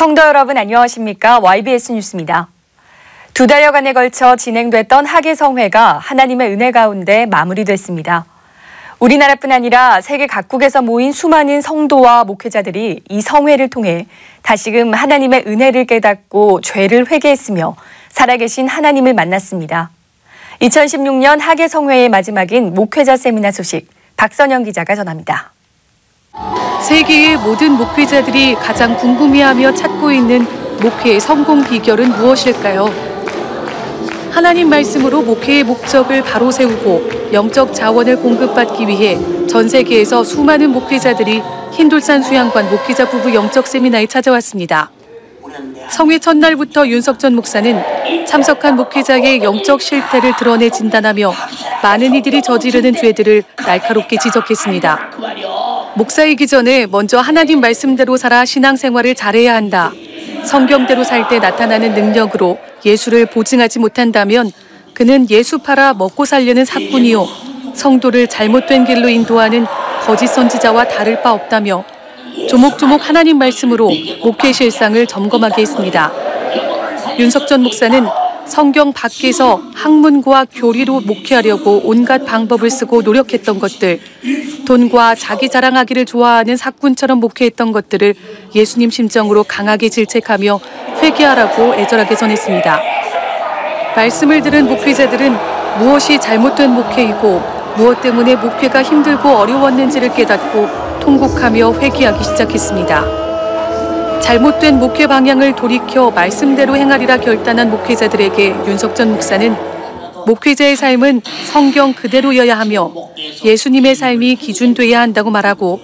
성도 여러분 안녕하십니까? YBS 뉴스입니다. 2달여간에 걸쳐 진행됐던 하계성회가 하나님의 은혜 가운데 마무리됐습니다. 우리나라뿐 아니라 세계 각국에서 모인 수많은 성도와 목회자들이 이 성회를 통해 다시금 하나님의 은혜를 깨닫고 죄를 회개했으며 살아계신 하나님을 만났습니다. 2016년 하계성회의 마지막인 목회자 세미나 소식 박선영 기자가 전합니다. 세계의 모든 목회자들이 가장 궁금해하며 찾고 있는 목회의 성공 비결은 무엇일까요? 하나님 말씀으로 목회의 목적을 바로 세우고 영적 자원을 공급받기 위해 전 세계에서 수많은 목회자들이 흰돌산 수양관 목회자 부부 영적 세미나에 찾아왔습니다. 성회 첫날부터 윤석전 목사는 참석한 목회자의 영적 실태를 드러내 진단하며 많은 이들이 저지르는 죄들을 날카롭게 지적했습니다. 목사이기 전에 먼저 하나님 말씀대로 살아 신앙생활을 잘해야 한다. 성경대로 살 때 나타나는 능력으로 예수를 보증하지 못한다면 그는 예수 팔아 먹고 살려는 사꾼이요. 성도를 잘못된 길로 인도하는 거짓 선지자와 다를 바 없다며 조목조목 하나님 말씀으로 목회 실상을 점검하게 했습니다. 윤석전 목사는 성경 밖에서 학문과 교리로 목회하려고 온갖 방법을 쓰고 노력했던 것들, 돈과 자기 자랑하기를 좋아하는 사꾼처럼 목회했던 것들을 예수님 심정으로 강하게 질책하며 회개하라고 애절하게 전했습니다. 말씀을 들은 목회자들은 무엇이 잘못된 목회이고 무엇 때문에 목회가 힘들고 어려웠는지를 깨닫고 통곡하며 회개하기 시작했습니다. 잘못된 목회 방향을 돌이켜 말씀대로 행하리라 결단한 목회자들에게 윤석전 목사는 목회자의 삶은 성경 그대로여야 하며 예수님의 삶이 기준돼야 한다고 말하고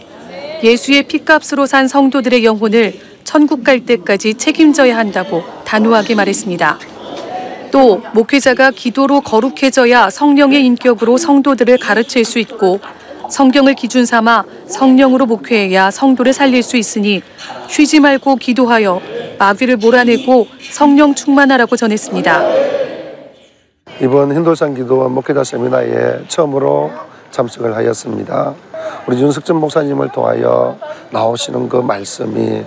예수의 피값으로 산 성도들의 영혼을 천국 갈 때까지 책임져야 한다고 단호하게 말했습니다. 또 목회자가 기도로 거룩해져야 성령의 인격으로 성도들을 가르칠 수 있고 성경을 기준 삼아 성령으로 목회해야 성도를 살릴 수 있으니 쉬지 말고 기도하여 마귀를 몰아내고 성령 충만하라고 전했습니다. 이번 흰돌산 기도원 목회자 세미나에 처음으로 참석을 하였습니다. 우리 윤석전 목사님을 통하여 나오시는 그 말씀이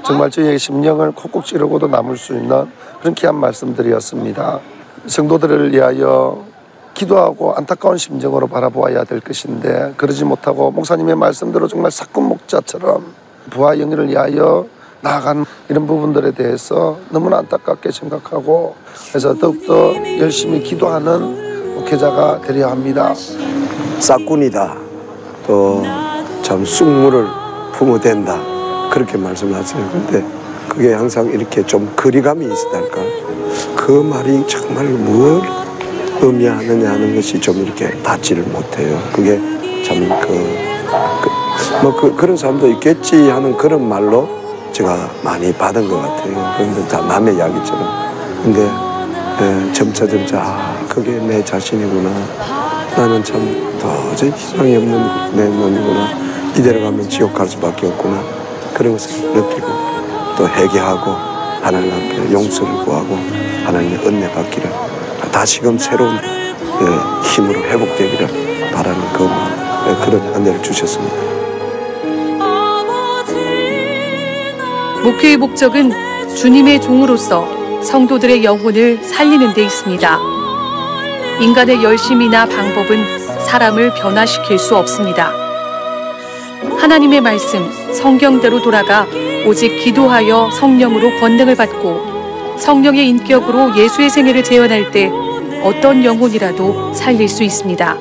정말 저희의 심령을 콕콕 찌르고도 남을 수 있는 그런 귀한 말씀들이었습니다. 성도들을 위하여 기도하고 안타까운 심정으로 바라보아야 될 것인데 그러지 못하고 목사님의 말씀대로 정말 사꾼 목자처럼 부하 영예를 위하여 나아가는 이런 부분들에 대해서 너무나 안타깝게 생각하고 그래서 더욱더 열심히 기도하는 목회자가 되려 합니다. 사꾼이다. 또 참 쑥물을 품어댄다. 그렇게 말씀하세요. 근데 그게 항상 이렇게 좀 거리감이 있었달까. 그 말이 정말 뭘 의미하느냐 하는 것이 좀 이렇게 닿지를 못해요. 그게 참 그런 사람도 있겠지 하는 그런 말로 제가 많이 받은 것 같아요. 그런데 다 남의 이야기처럼. 근데 점차 그게 내 자신이구나. 나는 참 도저히 희망이 없는 내 놈이구나. 이대로 가면 지옥 갈 수밖에 없구나. 그런 것을 느끼고 또 회개하고 하나님 앞에 용서를 구하고 하나님의 은혜 받기를 다시금 새로운 힘으로 회복되기를 바라는 그런 은혜를 주셨습니다. 목회의 목적은 주님의 종으로서 성도들의 영혼을 살리는 데 있습니다. 인간의 열심이나 방법은 사람을 변화시킬 수 없습니다. 하나님의 말씀, 성경대로 돌아가 오직 기도하여 성령으로 권능을 받고 성령의 인격으로 예수의 생애를 재현할 때 어떤 영혼이라도 살릴 수 있습니다.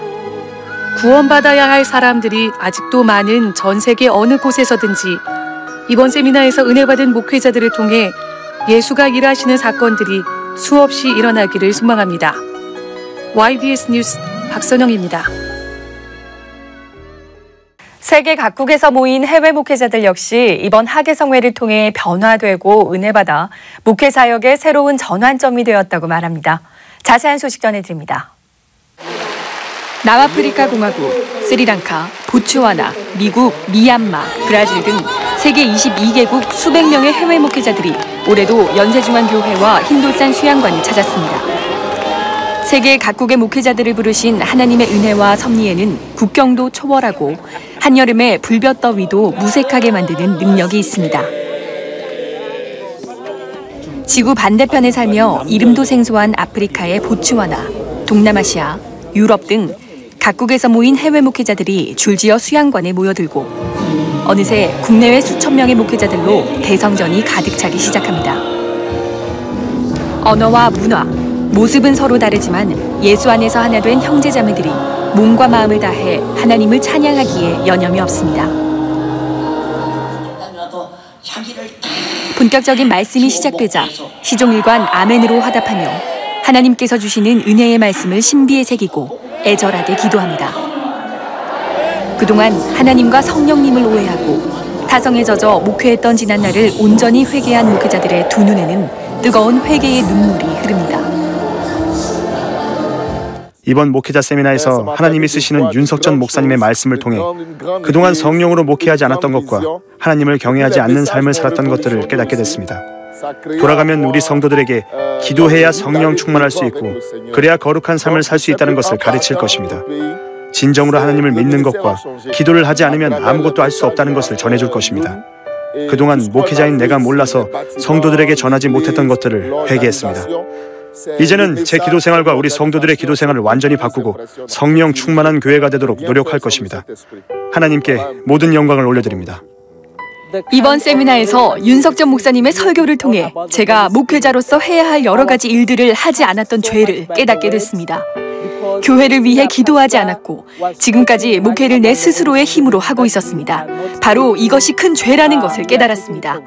구원받아야 할 사람들이 아직도 많은 전 세계 어느 곳에서든지 이번 세미나에서 은혜받은 목회자들을 통해 예수가 일하시는 사건들이 수없이 일어나기를 소망합니다. YBS 뉴스 박선영입니다. 세계 각국에서 모인 해외 목회자들 역시 이번 하계성회를 통해 변화되고 은혜받아 목회 사역의 새로운 전환점이 되었다고 말합니다. 자세한 소식 전해드립니다. 남아프리카 공화국, 스리랑카, 보츠와나, 미국, 미얀마, 브라질 등 세계 22개국 수백 명의 해외 목회자들이 올해도 연세중앙교회와 흰돌산 수양관을 찾았습니다. 세계 각국의 목회자들을 부르신 하나님의 은혜와 섭리에는 국경도 초월하고 한여름의 불볕더위도 무색하게 만드는 능력이 있습니다. 지구 반대편에 살며 이름도 생소한 아프리카의 보츠와나, 동남아시아, 유럽 등 각국에서 모인 해외 목회자들이 줄지어 수양관에 모여들고 어느새 국내외 수천 명의 목회자들로 대성전이 가득 차기 시작합니다. 언어와 문화, 모습은 서로 다르지만 예수 안에서 하나 된 형제자매들이 몸과 마음을 다해 하나님을 찬양하기에 여념이 없습니다. 본격적인 말씀이 시작되자 시종일관 아멘으로 화답하며 하나님께서 주시는 은혜의 말씀을 신비에 새기고 애절하게 기도합니다. 그동안 하나님과 성령님을 오해하고 타성에 젖어 목회했던 지난날을 온전히 회개한 목회자들의 두 눈에는 뜨거운 회개의 눈물이 흐릅니다. 이번 목회자 세미나에서 하나님이 쓰시는 윤석전 목사님의 말씀을 통해 그동안 성령으로 목회하지 않았던 것과 하나님을 경외하지 않는 삶을 살았던 것들을 깨닫게 됐습니다. 돌아가면 우리 성도들에게 기도해야 성령 충만할 수 있고 그래야 거룩한 삶을 살 수 있다는 것을 가르칠 것입니다. 진정으로 하나님을 믿는 것과 기도를 하지 않으면 아무것도 할 수 없다는 것을 전해줄 것입니다. 그동안 목회자인 내가 몰라서 성도들에게 전하지 못했던 것들을 회개했습니다. 이제는 제 기도 생활과 우리 성도들의 기도 생활을 완전히 바꾸고 성령 충만한 교회가 되도록 노력할 것입니다. 하나님께 모든 영광을 올려드립니다. 이번 세미나에서 윤석전 목사님의 설교를 통해 제가 목회자로서 해야 할 여러 가지 일들을 하지 않았던 죄를 깨닫게 됐습니다. 교회를 위해 기도하지 않았고 지금까지 목회를 내 스스로의 힘으로 하고 있었습니다. 바로 이것이 큰 죄라는 것을 깨달았습니다.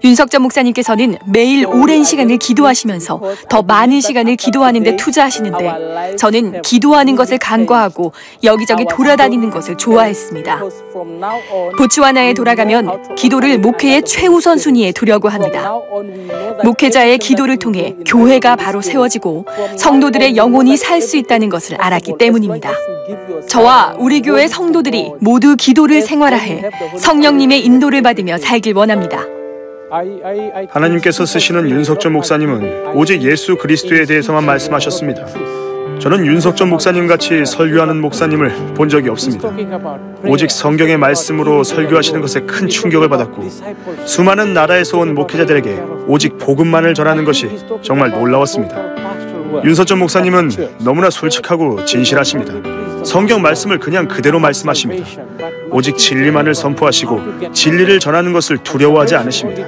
윤석전 목사님께서는 매일 오랜 시간을 기도하시면서 더 많은 시간을 기도하는 데 투자하시는데 저는 기도하는 것을 간과하고 여기저기 돌아다니는 것을 좋아했습니다. 보츠와나에 돌아가면 기도를 목회의 최우선 순위에 두려고 합니다. 목회자의 기도를 통해 교회가 바로 세워지고 성도들의 영혼이 살 수 있다는 것을 알았기 때문입니다. 저와 우리 교회 성도들이 모두 기도를 생활화해 성령님의 인도를 받으며 살길 원합니다. 하나님께서 쓰시는 윤석전 목사님은 오직 예수 그리스도에 대해서만 말씀하셨습니다. 저는 윤석전 목사님같이 설교하는 목사님을 본 적이 없습니다. 오직 성경의 말씀으로 설교하시는 것에 큰 충격을 받았고 수많은 나라에서 온 목회자들에게 오직 복음만을 전하는 것이 정말 놀라웠습니다. 윤석전 목사님은 너무나 솔직하고 진실하십니다. 성경 말씀을 그냥 그대로 말씀하십니다. 오직 진리만을 선포하시고 진리를 전하는 것을 두려워하지 않으십니다.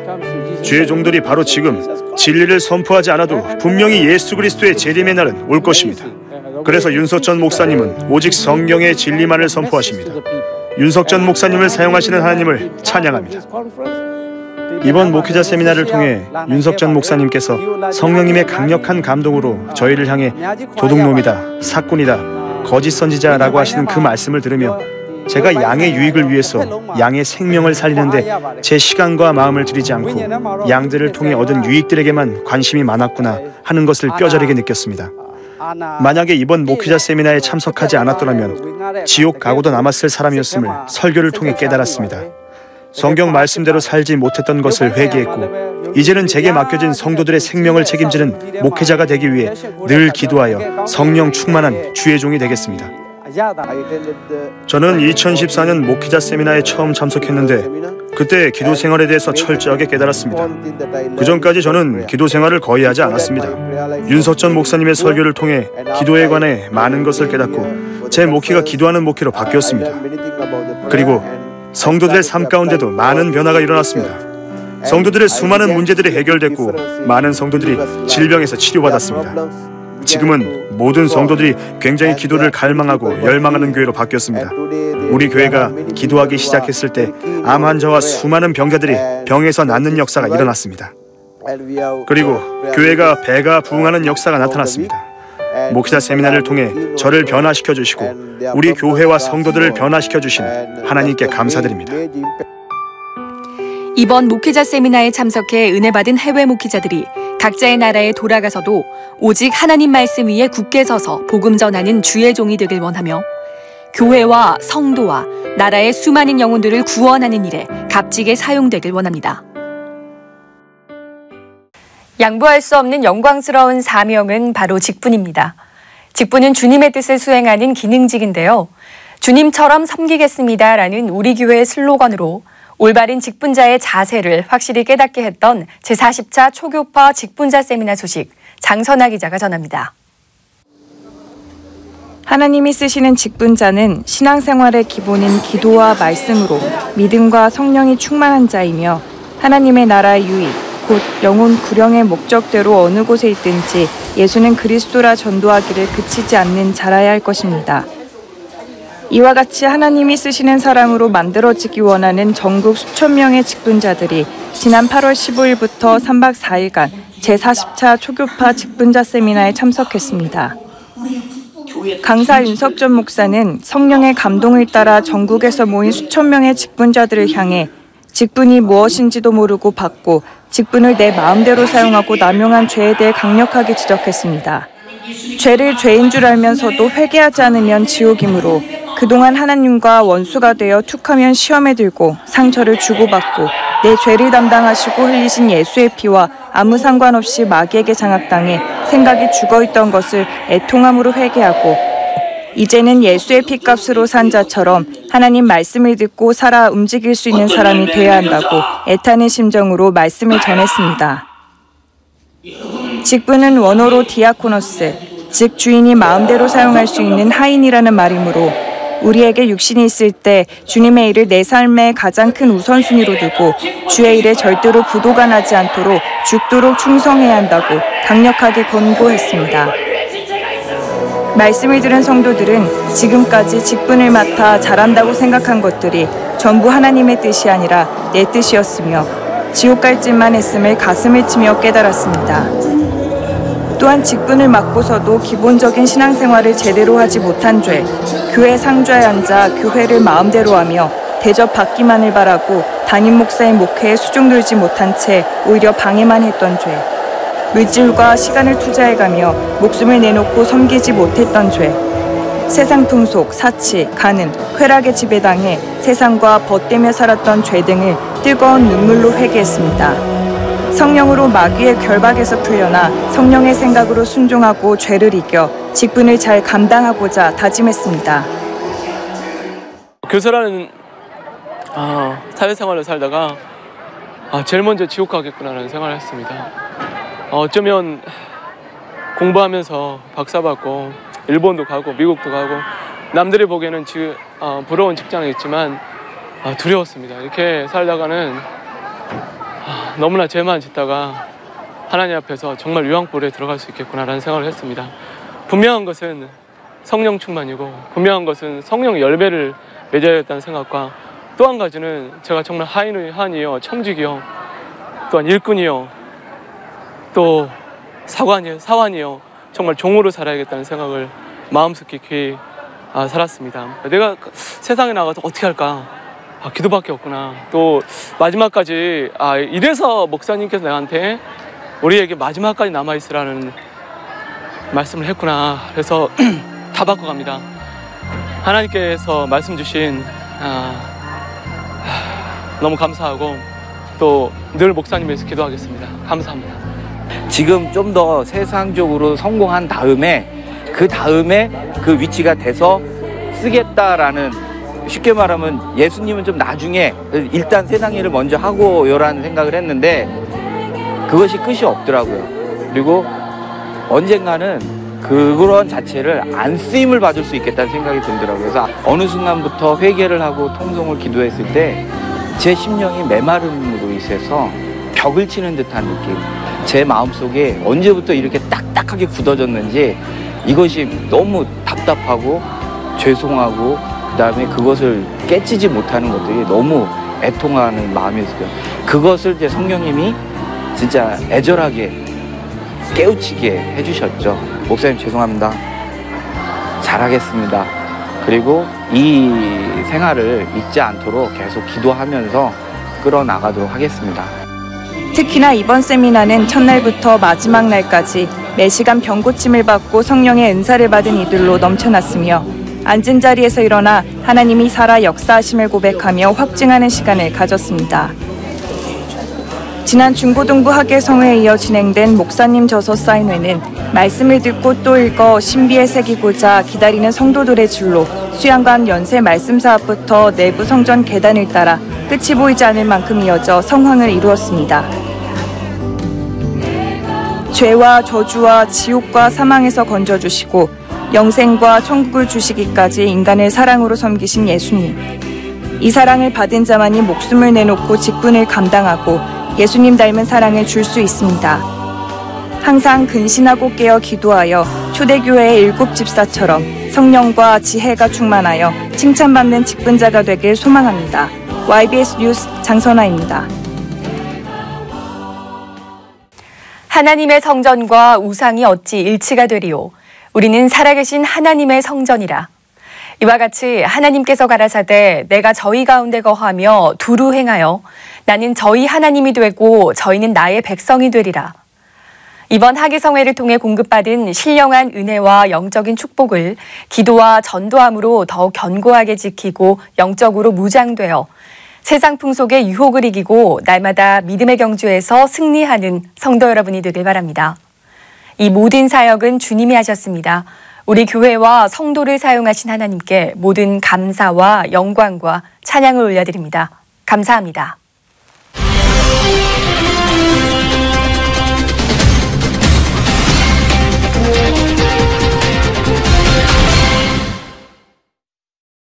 주의 종들이 바로 지금 진리를 선포하지 않아도 분명히 예수 그리스도의 재림의 날은 올 것입니다. 그래서 윤석전 목사님은 오직 성경의 진리만을 선포하십니다. 윤석전 목사님을 사용하시는 하나님을 찬양합니다. 이번 목회자 세미나를 통해 윤석전 목사님께서 성령님의 강력한 감동으로 저희를 향해 도둑놈이다, 사꾼이다, 거짓 선지자라고 하시는 그 말씀을 들으며 제가 양의 유익을 위해서 양의 생명을 살리는데 제 시간과 마음을 들이지 않고 양들을 통해 얻은 유익들에게만 관심이 많았구나 하는 것을 뼈저리게 느꼈습니다. 만약에 이번 목회자 세미나에 참석하지 않았더라면 지옥 가고도 남았을 사람이었음을 설교를 통해 깨달았습니다. 성경 말씀대로 살지 못했던 것을 회개했고 이제는 제게 맡겨진 성도들의 생명을 책임지는 목회자가 되기 위해 늘 기도하여 성령 충만한 주의 종이 되겠습니다. 저는 2014년 목회자 세미나에 처음 참석했는데 그때 기도 생활에 대해서 철저하게 깨달았습니다. 그 전까지 저는 기도 생활을 거의 하지 않았습니다. 윤석전 목사님의 설교를 통해 기도에 관해 많은 것을 깨닫고 제 목회가 기도하는 목회로 바뀌었습니다. 그리고 성도들의 삶 가운데도 많은 변화가 일어났습니다. 성도들의 수많은 문제들이 해결됐고 많은 성도들이 질병에서 치료받았습니다. 지금은 모든 성도들이 굉장히 기도를 갈망하고 열망하는 교회로 바뀌었습니다. 우리 교회가 기도하기 시작했을 때 암 환자와 수많은 병자들이 병에서 낫는 역사가 일어났습니다. 그리고 교회가 배가 부흥하는 역사가 나타났습니다. 목회자 세미나를 통해 저를 변화시켜 주시고 우리 교회와 성도들을 변화시켜 주신 하나님께 감사드립니다. 이번 목회자 세미나에 참석해 은혜 받은 해외 목회자들이 각자의 나라에 돌아가서도 오직 하나님 말씀 위에 굳게 서서 복음 전하는 주의 종이 되길 원하며 교회와 성도와 나라의 수많은 영혼들을 구원하는 일에 값지게 사용되길 원합니다. 양보할 수 없는 영광스러운 사명은 바로 직분입니다. 직분은 주님의 뜻을 수행하는 기능직인데요. 주님처럼 섬기겠습니다라는 우리 교회의 슬로건으로 올바른 직분자의 자세를 확실히 깨닫게 했던 제40차 초교파 직분자 세미나 소식 장선아 기자가 전합니다. 하나님이 쓰시는 직분자는 신앙생활의 기본인 기도와 말씀으로 믿음과 성령이 충만한 자이며 하나님의 나라의 유익, 곧 영혼 구령의 목적대로 어느 곳에 있든지 예수는 그리스도라 전도하기를 그치지 않는 자라야 할 것입니다. 이와 같이 하나님이 쓰시는 사람으로 만들어지기 원하는 전국 수천 명의 직분자들이 지난 8월 15일부터 3박 4일간 제40차 초교파 직분자 세미나에 참석했습니다. 강사 윤석전 목사는 성령의 감동을 따라 전국에서 모인 수천 명의 직분자들을 향해 직분이 무엇인지도 모르고 받고 직분을 내 마음대로 사용하고 남용한 죄에 대해 강력하게 지적했습니다. 죄를 죄인 줄 알면서도 회개하지 않으면 지옥이므로 그동안 하나님과 원수가 되어 툭하면 시험에 들고 상처를 주고받고 내 죄를 담당하시고 흘리신 예수의 피와 아무 상관없이 마귀에게 장악당해 생각이 죽어있던 것을 애통함으로 회개하고 이제는 예수의 피값으로 산 자처럼 하나님 말씀을 듣고 살아 움직일 수 있는 사람이 되어야 한다고 애타는 심정으로 말씀을 전했습니다. 직분은 원어로 디아코노스, 즉 주인이 마음대로 사용할 수 있는 하인이라는 말이므로 우리에게 육신이 있을 때 주님의 일을 내 삶의 가장 큰 우선순위로 두고 주의 일에 절대로 부도가 나지 않도록 죽도록 충성해야 한다고 강력하게 권고했습니다. 말씀을 들은 성도들은 지금까지 직분을 맡아 잘한다고 생각한 것들이 전부 하나님의 뜻이 아니라 내 뜻이었으며 지옥 갈 짓만 했음을 가슴을 치며 깨달았습니다. 또한 직분을 맡고서도 기본적인 신앙생활을 제대로 하지 못한 죄, 교회 상좌에 앉아 교회를 마음대로 하며 대접받기만을 바라고 담임 목사의 목회에 수중들지 못한 채 오히려 방해만 했던 죄, 물질과 시간을 투자해가며 목숨을 내놓고 섬기지 못했던 죄, 세상 풍속, 사치, 가는, 쾌락에 지배당해 세상과 벗대며 살았던 죄 등을 뜨거운 눈물로 회개했습니다. 성령으로 마귀의 결박에서 풀려나 성령의 생각으로 순종하고 죄를 이겨 직분을 잘 감당하고자 다짐했습니다. 교사라는 사회생활을 살다가 제일 먼저 지옥 가겠구나라는 생각을 했습니다. 어쩌면 공부하면서 박사받고 일본도 가고 미국도 가고 남들이 보기에는 부러운 직장이었지만 두려웠습니다. 이렇게 살다가는 너무나 죄만 짓다가 하나님 앞에서 정말 유황불에 들어갈 수 있겠구나라는 생각을 했습니다. 분명한 것은 성령 충만이고 분명한 것은 성령 열매를 맺어야겠다는 생각과 또 한 가지는 제가 정말 하인이요, 청직이요, 또한 일꾼이요, 또 사관이요, 정말 종으로 살아야겠다는 생각을 마음속 깊이 살았습니다. 내가 세상에 나가서 어떻게 할까? 기도밖에 없구나. 또 마지막까지 이래서 목사님께서 나한테 우리에게 마지막까지 남아있으라는 말씀을 했구나. 그래서 다 바꿔갑니다. 하나님께서 말씀 주신 너무 감사하고 또 늘 목사님에서 기도하겠습니다. 감사합니다. 지금 좀 더 세상적으로 성공한 다음에 그 위치가 돼서 쓰겠다라는, 쉽게 말하면 예수님은 좀 나중에 일단 세상 일을 먼저 하고요라는 생각을 했는데 그것이 끝이 없더라고요. 그리고 언젠가는 그런 자체를 안 쓰임을 받을 수 있겠다는 생각이 들더라고요. 그래서 어느 순간부터 회개를 하고 통성을 기도했을 때 제 심령이 메마름으로 있어서 벽을 치는 듯한 느낌, 제 마음속에 언제부터 이렇게 딱딱하게 굳어졌는지 이것이 너무 답답하고 죄송하고 그다음에 그것을 깨치지 못하는 것들이 너무 애통하는 마음이었어요. 그것을 이제 성령님이 진짜 애절하게 깨우치게 해주셨죠. 목사님 죄송합니다. 잘하겠습니다. 그리고 이 생활을 잊지 않도록 계속 기도하면서 끌어나가도록 하겠습니다. 특히나 이번 세미나는 첫날부터 마지막 날까지 매시간 병고침을 받고 성령의 은사를 받은 이들로 넘쳐났으며 앉은 자리에서 일어나 하나님이 살아 역사하심을 고백하며 확증하는 시간을 가졌습니다. 지난 중고등부 학예성회에 이어 진행된 목사님 저서 사인회는 말씀을 듣고 또 읽어 신비에 새기고자 기다리는 성도들의 줄로 수양관 연세 말씀사 앞부터 내부 성전 계단을 따라 끝이 보이지 않을 만큼 이어져 성황을 이루었습니다. 죄와 저주와 지옥과 사망에서 건져주시고 영생과 천국을 주시기까지 인간을 사랑으로 섬기신 예수님. 이 사랑을 받은 자만이 목숨을 내놓고 직분을 감당하고 예수님 닮은 사랑을 줄 수 있습니다. 항상 근신하고 깨어 기도하여 초대교회의 일곱 집사처럼 성령과 지혜가 충만하여 칭찬받는 직분자가 되길 소망합니다. YBS 뉴스 장선아입니다. 하나님의 성전과 우상이 어찌 일치가 되리요? 우리는 살아계신 하나님의 성전이라. 이와 같이 하나님께서 가라사대 내가 저희 가운데 거하며 두루 행하여 나는 저희 하나님이 되고 저희는 나의 백성이 되리라. 이번 하계성회를 통해 공급받은 신령한 은혜와 영적인 축복을 기도와 전도함으로 더욱 견고하게 지키고 영적으로 무장되어 세상 풍속의 유혹을 이기고 날마다 믿음의 경주에서 승리하는 성도 여러분이 되길 바랍니다. 이 모든 사역은 주님이 하셨습니다. 우리 교회와 성도를 사용하신 하나님께 모든 감사와 영광과 찬양을 올려드립니다. 감사합니다.